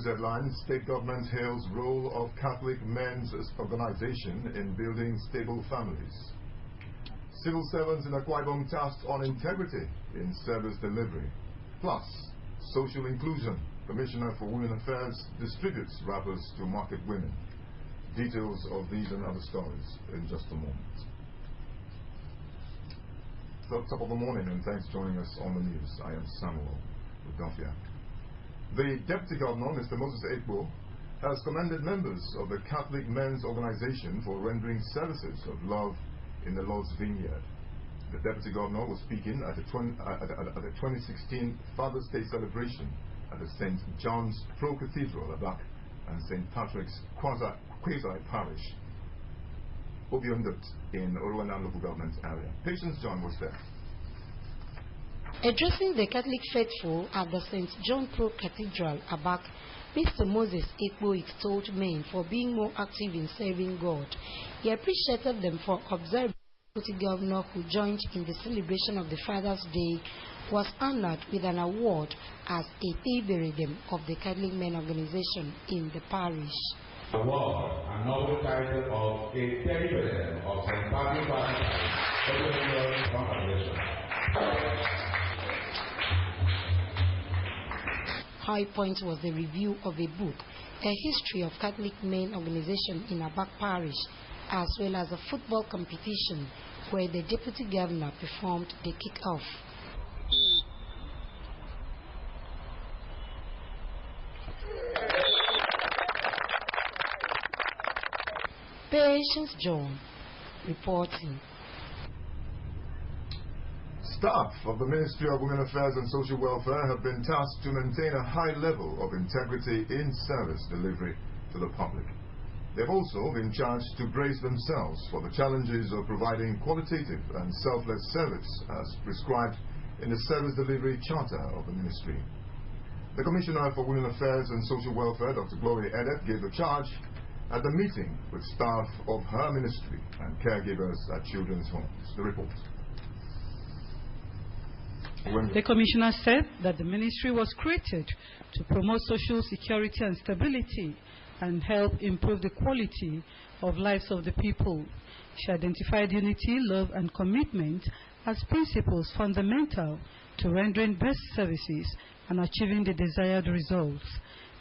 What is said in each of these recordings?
News headlines: State government hails role of Catholic Men's Organization in building stable families. Civil servants in Akwa Ibom tasked on integrity in service delivery. Plus, social inclusion. Commissioner for Women Affairs distributes wrappers to market women. Details of these and other stories in just a moment. So, top of the morning, and thanks for joining us on the news. I am Samuel Udofia. The Deputy Governor, Mr. Moses Ekpo, has commended members of the Catholic Men's Organization for rendering services of love in the Lord's Vineyard. The Deputy Governor was speaking at the 2016 Father's Day celebration at the St. John's Pro Cathedral, Abak, and St. Patrick's Quasi Parish, Obiondot, in Orowanam local government area. Patience John was there. Addressing the Catholic faithful at the St. John Pro Cathedral, Abak, Mr. Moses Ekpo extolled men for being more active in serving God. He appreciated them for observing the Deputy Governor, who joined in the celebration of the Father's Day, was honored with an award as a Teberedem of the Catholic Men Organization in the parish. Award, a noble title of a Teberedem of St. Patrick's Congregation. High point was the review of a book, A History of Catholic Men Organization in Abak Parish, as well as a football competition where the Deputy Governor performed the kick-off. Patience John reporting. Staff of the Ministry of Women Affairs and Social Welfare have been tasked to maintain a high level of integrity in service delivery to the public. They've also been charged to brace themselves for the challenges of providing qualitative and selfless service as prescribed in the Service Delivery Charter of the Ministry. The Commissioner for Women Affairs and Social Welfare, Dr. Gloria Edet, gave the charge at the meeting with staff of her ministry and caregivers at children's homes. The report. The Commissioner said that the ministry was created to promote social security and stability and help improve the quality of lives of the people. She identified unity, love, and commitment as principles fundamental to rendering best services and achieving the desired results.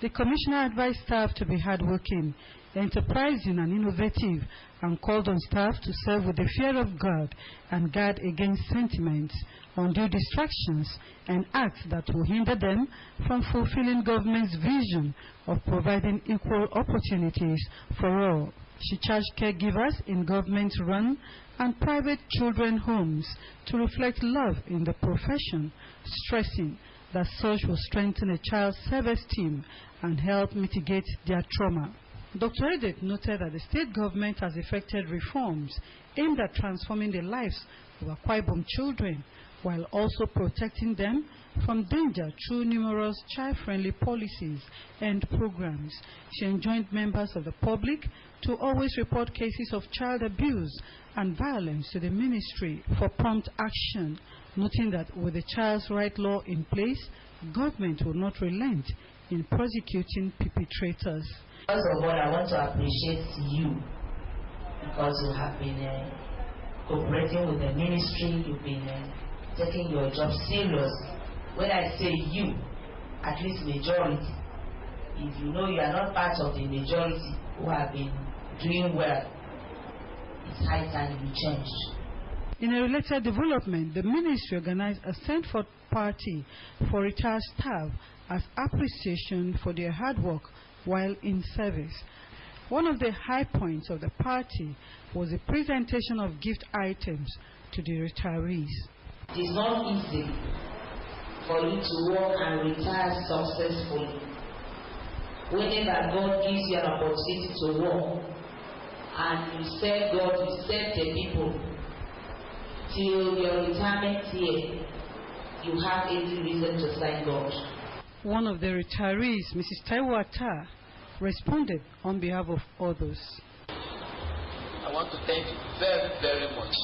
The Commissioner advised staff to be hardworking, enterprising, and innovative, and called on staff to serve with the fear of God and guard against sentiments, undue distractions, and acts that will hinder them from fulfilling government's vision of providing equal opportunities for all. She charged caregivers in government-run and private children homes to reflect love in the profession, stressing that such will strengthen a child's self-esteem and help mitigate their trauma. Dr. Edet noted that the state government has effected reforms aimed at transforming the lives of Akwa Ibom children while also protecting them from danger through numerous child-friendly policies and programs. She enjoined members of the public to always report cases of child abuse and violence to the ministry for prompt action, noting that with the Child's Right Law in place, government will not relent in prosecuting perpetrators. First of all, I want to appreciate you because you have been cooperating with the ministry. You've been taking your job seriously. When I say you, at least majority, if you know you are not part of the majority who have been doing well, it's high time you change. In a related development, the ministry organized a send-forth party for retired staff as appreciation for their hard work while in service. One of the high points of the party was the presentation of gift items to the retirees. It is not easy for you to work and retire successfully. When that God gives you an opportunity to work and you serve God, you serve the people till your retirement year, you have every reason to thank God. One of the retirees, Mrs. Taiwata, responded on behalf of others. I want to thank you very, very much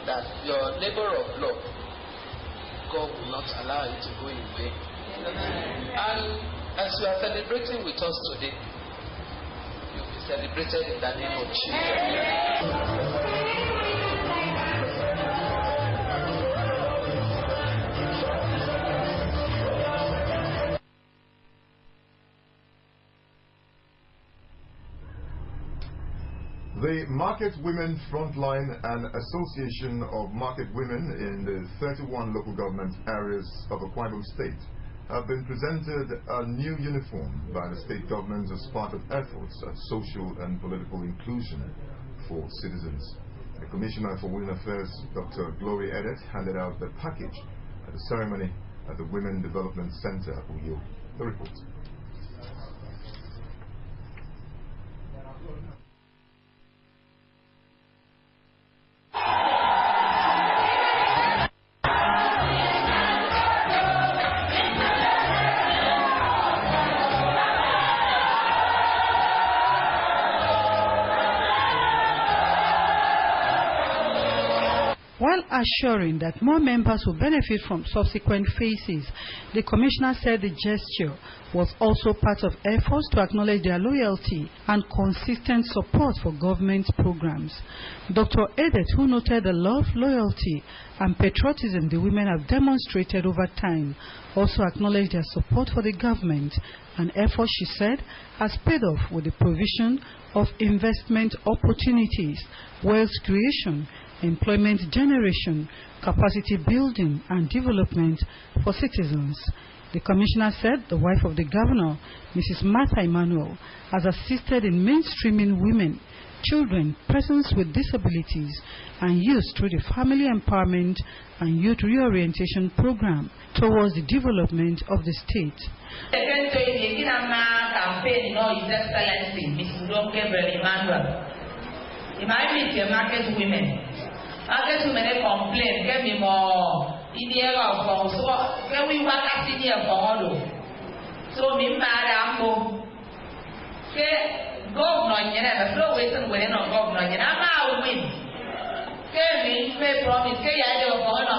that your labor of love, God will not allow it to go in vain. And As you are celebrating with us today, you will be celebrated in the name of Jesus. The Market Women Frontline and Association of Market Women in the 31 local government areas of Akwa Ibom State have been presented a new uniform by the state government as part of efforts at social and political inclusion for citizens. The Commissioner for Women Affairs, Dr. Glory Edet, handed out the package at the ceremony at the Women Development Center, Uyo. The report. While assuring that more members will benefit from subsequent phases, the Commissioner said the gesture was also part of efforts to acknowledge their loyalty and consistent support for government programs. Dr. Edet, who noted the love, loyalty and patriotism the women have demonstrated over time, also acknowledged their support for the government, an effort, she said, has paid off with the provision of investment opportunities, wealth creation, employment generation, capacity building and development for citizens. The Commissioner said the wife of the Governor, Mrs. Martha Emmanuel, has assisted in mainstreaming women, children, persons with disabilities and youth through the Family Empowerment and Youth Reorientation Program towards the development of the state. Campaign, His Excellency, Mrs. Gabriel Emmanuel. It might be the market women. Market women complain, get me more in the area of so when we work at the area of so me madam governor, you know, the flow waiting within a governor, you know, I'm win. Me promise,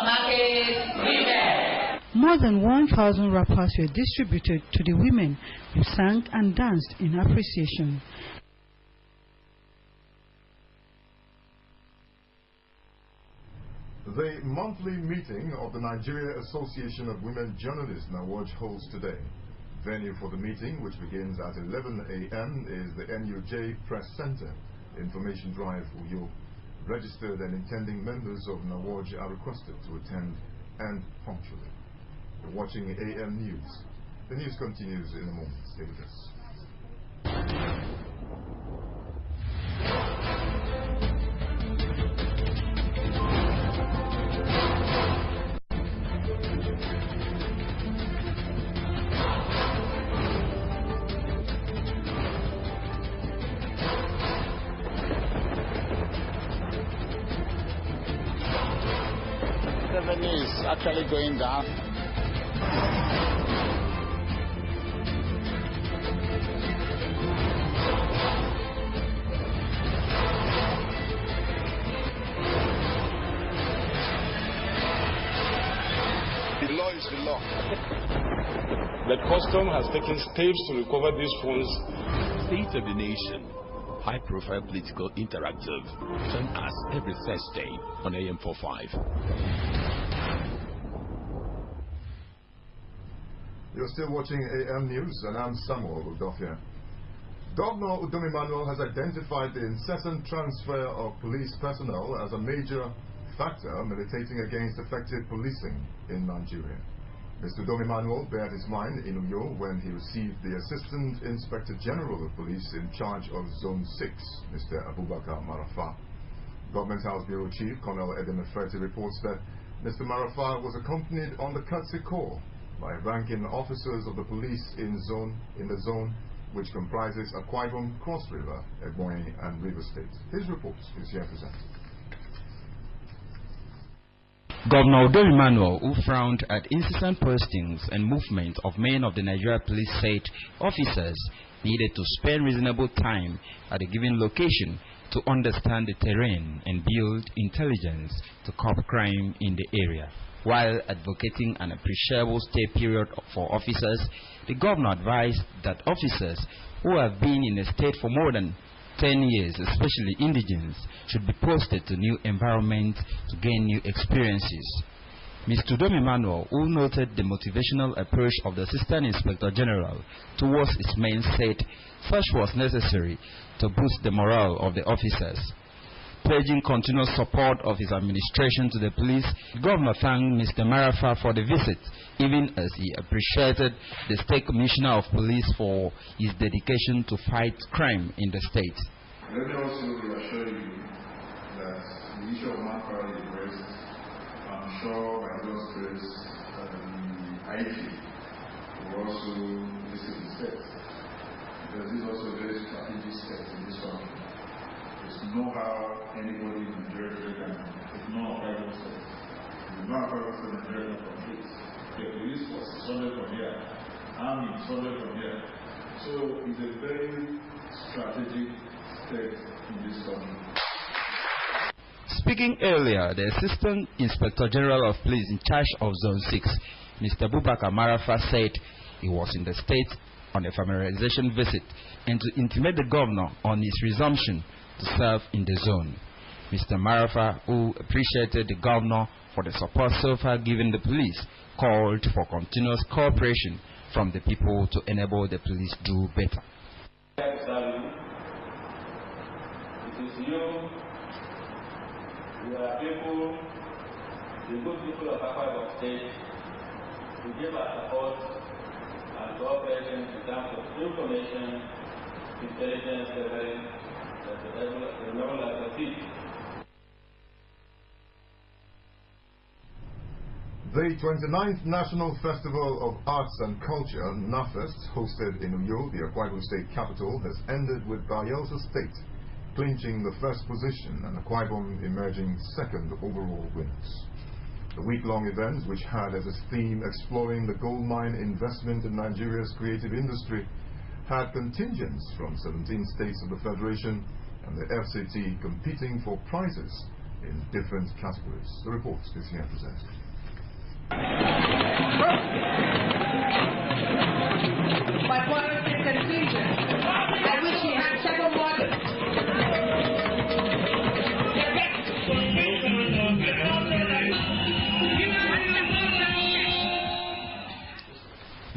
market women. More than 1,000 wrappers were distributed to the women who sang and danced in appreciation. The monthly meeting of the Nigeria Association of Women Journalists, NAWJ, holds today. Venue for the meeting, which begins at 11 a.m., is the NUJ Press Center, Information Drive, Uyo. Registered and intending members of NAWJ are requested to attend and punctually. You're watching AM News. The news continues in a moment. Stay with us. Revenue is actually going down. The law is the law. The custom has taken steps to recover these funds. State of the Nation, high-profile political interactive. Join us every Thursday on AM45. You're still watching AM News, and I'm Samuel Udofia. Governor Udom Emmanuel has identified the incessant transfer of police personnel as a major factor militating against effective policing in Nigeria. Mr. Udom Emmanuel bared his mind in Uyo when he received the Assistant Inspector General of Police in charge of Zone 6, Mr. Abubakar Marafa. Government House Bureau Chief Colonel Edem Eferti reports that Mr. Marafa was accompanied on the courtesy call by ranking officers of the police in the zone which comprises Akwa Ibom, Cross River, Ebonyi and River State. His report is here presented. Governor Udom Emmanuel, who frowned at incessant postings and movement of men of the Nigeria Police, said officers needed to spend reasonable time at a given location to understand the terrain and build intelligence to curb crime in the area. While advocating an appreciable stay period for officers, the governor advised that officers who have been in the state for more than 10 years, especially indigents, should be posted to new environments to gain new experiences. Mr. Udom Emmanuel, who noted the motivational approach of the Assistant Inspector General towards its men, said such was necessary to boost the morale of the officers. Pledging continuous support of his administration to the police, the governor thanked Mr. Marafa for the visit, even as he appreciated the State Commissioner of Police for his dedication to fight crime in the state. Let me also reassure you that the issue of manpower is raised. I'm sure by God's grace the IG will also visit the state, because this is also a very strategic state in this country. There's no how anybody in Nigeria can ignore private states. The private state in Nigeria completes. The police was solid from here, army solid from here. So it's a very strategic state in this country. Speaking earlier, the Assistant Inspector General of Police in charge of Zone 6, Mr. Bubakar Marafa, said he was in the state on a familiarization visit and to intimate the governor on his resumption to serve in the zone. Mr. Marafa, who appreciated the governor for the support so far given the police, called for continuous cooperation from the people to enable the police do better. It is you are people, the good people of Akwa Ibom State, who give us support and cooperation in terms of information, intelligence level, the level of the people. The 29th National Festival of Arts and Culture, NAFEST, hosted in Uyo, the Akwa Ibom State capital, has ended with Bayelsa State clinching the first position and Akwa Ibom emerging second overall winners. The week-long event, which had as its theme exploring the gold mine investment in Nigeria's creative industry, had contingents from 17 states of the Federation and the FCT competing for prizes in different categories. The report is here presented. But what is the contingent at which he had several models?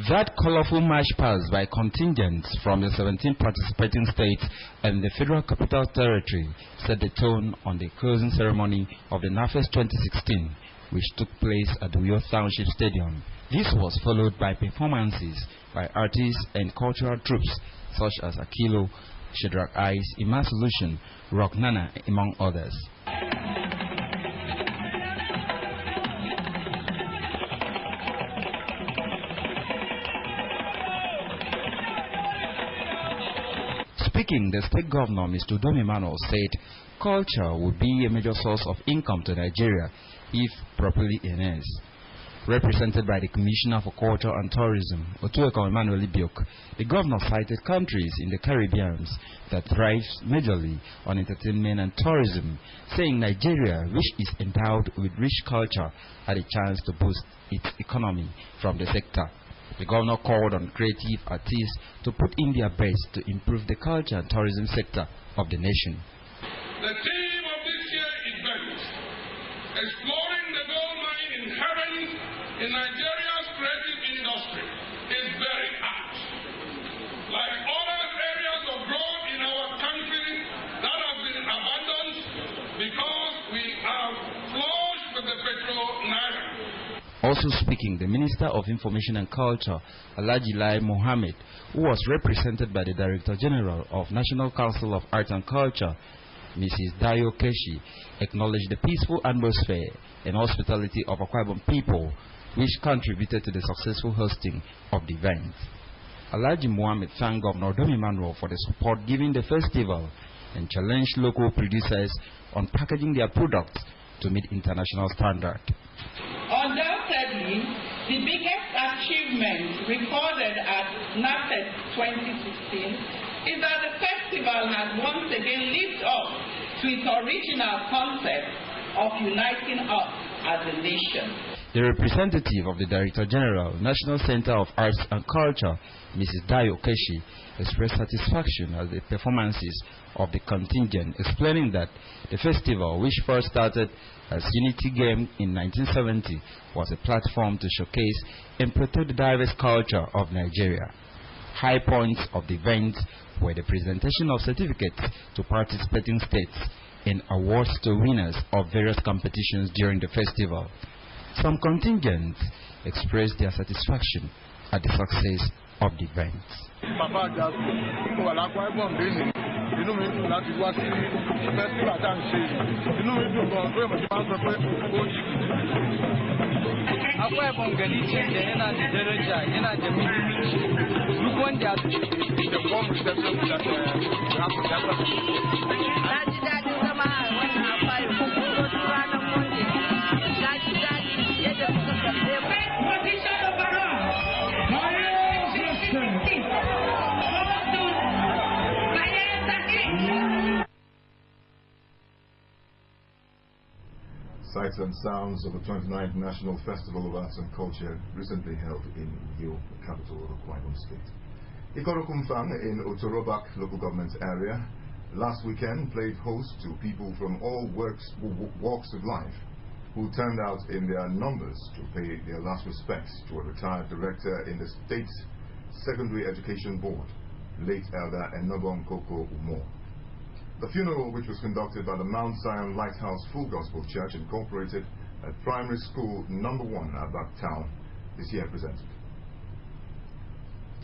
That colorful march past by contingents from the 17 participating states and the Federal Capital Territory set the tone on the closing ceremony of the NAFEST 2016, which took place at the Uyo Township Stadium. This was followed by performances by artists and cultural troops such as Akilo, Shadrach Ice, Ima Solution, Rock Nana, among others. Speaking, the state governor, Mr. Udom Emmanuel, said culture would be a major source of income to Nigeria if properly enhanced. Represented by the Commissioner for Culture and Tourism, Otueko Emmanuel Ibiok, the governor cited countries in the Caribbean that thrive majorly on entertainment and tourism, saying Nigeria, which is endowed with rich culture, had a chance to boost its economy from the sector. The governor called on creative artists to put in their best to improve the culture and tourism sector of the nation. The theme of this year's event, exploring the gold mine inherent in Nigeria's creative industry, is very apt. Like other areas of growth in our country that have been abandoned because we are flush with the petrol naira. Also speaking, the Minister of Information and Culture, Alhaji Lai Mohammed, who was represented by the Director General of National Council of Arts and Culture, Mrs. Dayo Keshi, acknowledged the peaceful atmosphere and hospitality of Akwa Ibom people, which contributed to the successful hosting of the event. Alhaji Mohammed thanked Governor Udom Emmanuel for the support given the festival and challenged local producers on packaging their products to meet international standards. Undoubtedly, the biggest achievement recorded at NAFEST 2016 is that the festival has once again lived up to its original concept of uniting us as a nation. The representative of the Director General, National Center of Arts and Culture, Mrs. Dayo Keshi, expressed satisfaction at the performances of the contingent, explaining that the festival, which first started as Unity Game in 1970, was a platform to showcase and protect the diverse culture of Nigeria. High points of the event were the presentation of certificates to participating states and awards to winners of various competitions during the festival. Some contingents expressed their satisfaction at the success of the event. Sights and sounds of the 29th National Festival of Arts and Culture recently held in Uyo, the capital of Akwa Ibom State. Ikorokumfang in Otorobak local government area last weekend played host to people from all walks of life who turned out in their numbers to pay their last respects to a retired director in the State Secondary Education Board, late Elder Enobo Nkoko Umo. The funeral, which was conducted by the Mount Zion Lighthouse Full Gospel Church Incorporated at Primary School No. 1 at that town, is here presented.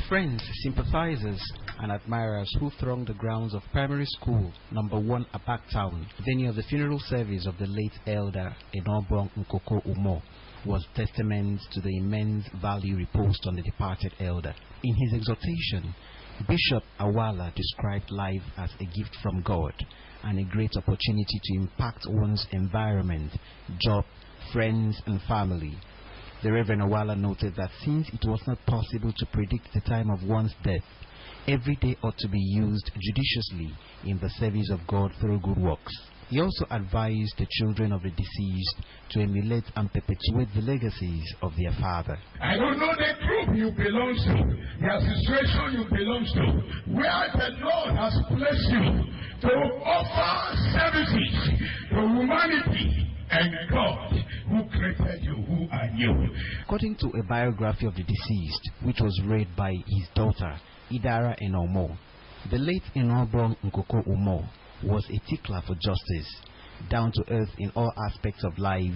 Friends, sympathizers, and admirers who thronged the grounds of Primary School No. 1 at Town, the venue of the funeral service of the late Elder Enobo Nkoko Umo, was testament to the immense value reposed on the departed elder. In his exhortation, Bishop Awala described life as a gift from God and a great opportunity to impact one's environment, job, friends, and family. The Reverend Awala noted that since it was not possible to predict the time of one's death, every day ought to be used judiciously in the service of God through good works. He also advised the children of the deceased to emulate and perpetuate the legacies of their father. I don't know the group you belong to, the association you belong to, where the Lord has placed you to offer services to humanity and God who created you, who are you. According to a biography of the deceased, which was read by his daughter, Idara Enomo, the late Enobo Nkoko Umo was a tickler for justice, down to earth in all aspects of life,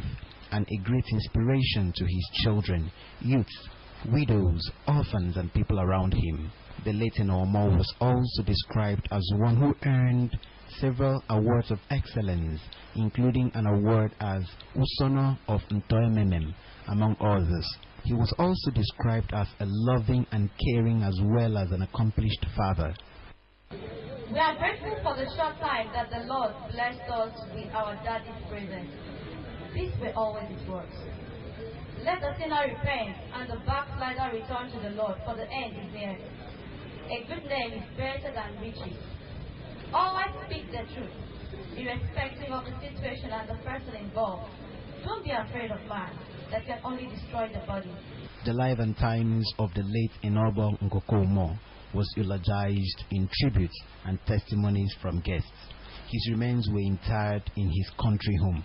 and a great inspiration to his children, youths, widows, orphans, and people around him. The late Enomo was also described as one who earned several awards of excellence, including an award as Usono of Ntoememem, among others. He was also described as a loving and caring as well as an accomplished father. We are grateful for the short time that the Lord blessed us with our daddy's presence. These were always his words. Let the sinner repent and the backslider return to the Lord, for the end is near. A good name is better than riches. Always speak the truth, irrespective of the situation and the person involved. Don't be afraid of man that can only destroy the body. The life and times of the late Enobo Nkoko Umo was eulogized in tributes and testimonies from guests. His remains were interred in his country home.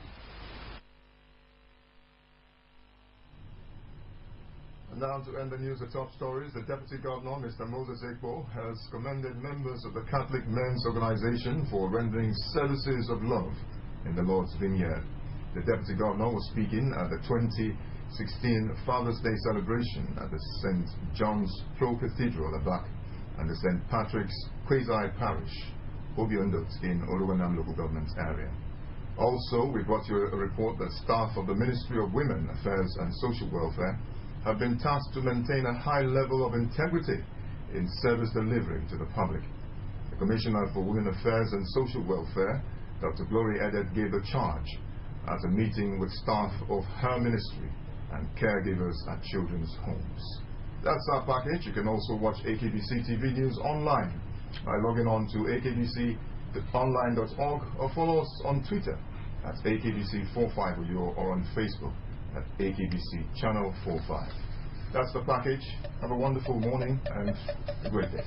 And now to end the news, the top stories. The Deputy Governor, Mr. Moses Ekpo, has commended members of the Catholic Men's Organization for rendering services of love in the Lord's Vineyard. The Deputy Governor was speaking at the 2016 Father's Day celebration at the St. John's Pro Cathedral at Abak and the St. Patrick's Quasi Parish, Obiondot, in Orowanam local government area. Also, we brought you a report that staff of the Ministry of Women Affairs and Social Welfare have been tasked to maintain a high level of integrity in service delivery to the public. The Commissioner for Women Affairs and Social Welfare, Dr. Glory Edet, gave the charge at a meeting with staff of her ministry and caregivers at children's homes. That's our package. You can also watch AKBC TV News online by logging on to akbconline.org or follow us on Twitter at AKBC450 or on Facebook at AKBC Channel 45. That's the package. Have a wonderful morning and a great day.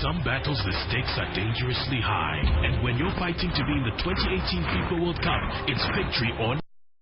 Some battles, the stakes are dangerously high. And when you're fighting to be in the 2018 FIFA World Cup, it's victory or